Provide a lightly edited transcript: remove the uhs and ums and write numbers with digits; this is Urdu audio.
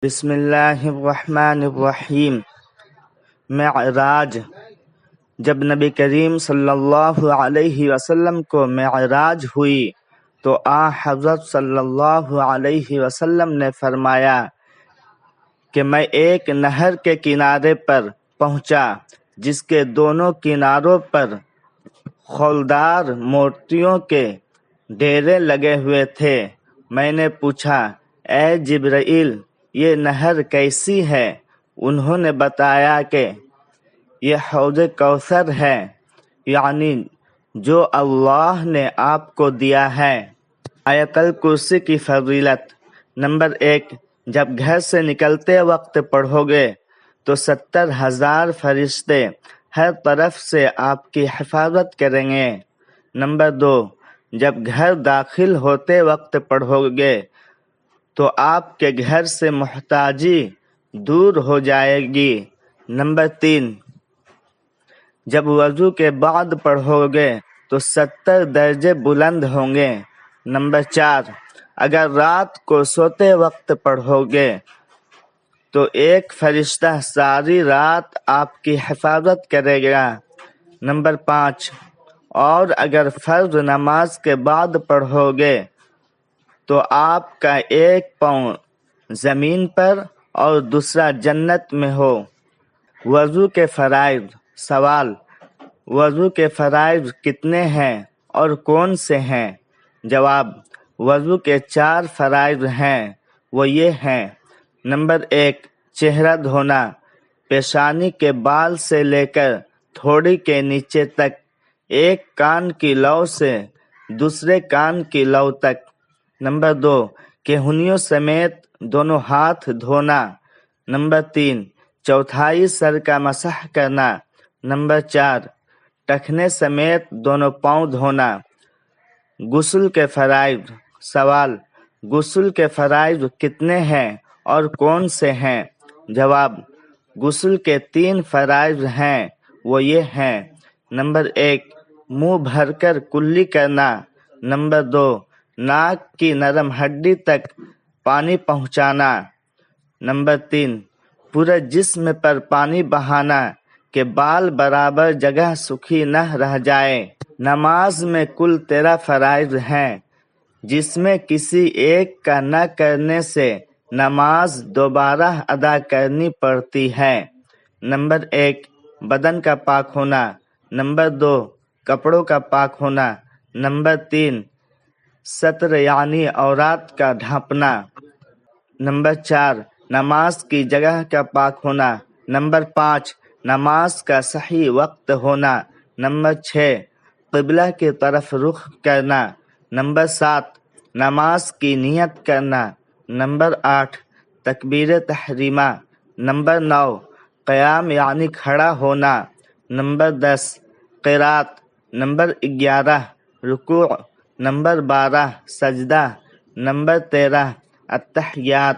بسم اللہ الرحمن الرحیم۔ معراج، جب نبی کریم صلی اللہ علیہ وسلم کو معراج ہوئی تو حضرت صلی اللہ علیہ وسلم نے فرمایا کہ میں ایک نہر کے کنارے پر پہنچا جس کے دونوں کناروں پر خولدار مورتیوں کے ڈیرے لگے ہوئے تھے۔ میں نے پوچھا، اے جبرائیل، یہ نہر کیسی ہے؟ انہوں نے بتایا کہ یہ حوض کوثر ہے، یعنی جو اللہ نے آپ کو دیا ہے۔ آیت الکرسی کی فضیلت۔ نمبر 1، جب گھر سے نکلتے وقت پڑھو گے تو 70,000 فرشتے ہر طرف سے آپ کی حفاظت کریں گے۔ نمبر 2، جب گھر داخل ہوتے وقت پڑھو گے تو آپ کے گھر سے محتاجی دور ہو جائے گی۔ نمبر 3، جب وضو کے بعد پڑھو گے تو 70 درجے بلند ہوں گے۔ نمبر 4، اگر رات کو سوتے وقت پڑھو گے تو ایک فرشتہ ساری رات آپ کی حفاظت کرے گا۔ نمبر 5، اور اگر فرض نماز کے بعد پڑھو گے تو آپ کا ایک پاؤں زمین پر اور دوسرا جنت میں ہو۔ وضو کے فرائض۔ سوال، وضو کے فرائض کتنے ہیں اور کون سے ہیں؟ جواب، وضو کے 4 فرائض ہیں، وہ یہ ہیں۔ نمبر 1، چہرہ دھونا، پیشانی کے بال سے لے کر تھوڑی کے نیچے تک، ایک کان کی لو سے دوسرے کان کی لو تک۔ نمبر 2، کہنیوں سمیت دونوں ہاتھ دھونا۔ نمبر 3، چوتھائی سر کا مسح کرنا۔ نمبر 4، ٹخنے سمیت دونوں پاؤں دھونا۔ غسل کے فرائض۔ سوال، غسل کے فرائض کتنے ہیں اور کون سے ہیں؟ جواب، غسل کے 3 فرائض ہیں، وہ یہ ہیں۔ نمبر 1، منہ بھر کر کلی کرنا۔ نمبر 2، ناک کی نرم ہڈی تک پانی پہنچانا۔ نمبر 3، پورے جسم پر پانی بہانا کہ بال برابر جگہ سوکھی نہ رہ جائے۔ نماز میں کل 13 فرائض ہیں، جس میں کسی ایک کا نہ کرنے سے نماز دوبارہ ادا کرنی پڑتی ہے۔ نمبر 1، بدن کا پاک ہونا۔ نمبر 2، کپڑوں کا پاک ہونا۔ نمبر 3، ستر یعنی عورات کا ڈھانپنا۔ نمبر 4، نماز کی جگہ کا پاک ہونا۔ نمبر 5، نماز کا صحیح وقت ہونا۔ نمبر 6، قبلہ کی طرف رخ کرنا۔ نمبر 7، نماز کی نیت کرنا۔ نمبر 8، تکبیر تحریمہ۔ نمبر 9، قیام یعنی کھڑا ہونا۔ نمبر 10، قرات۔ نمبر 11، رکوع۔ نمبر 12، سجدہ۔ نمبر 13، التحیات۔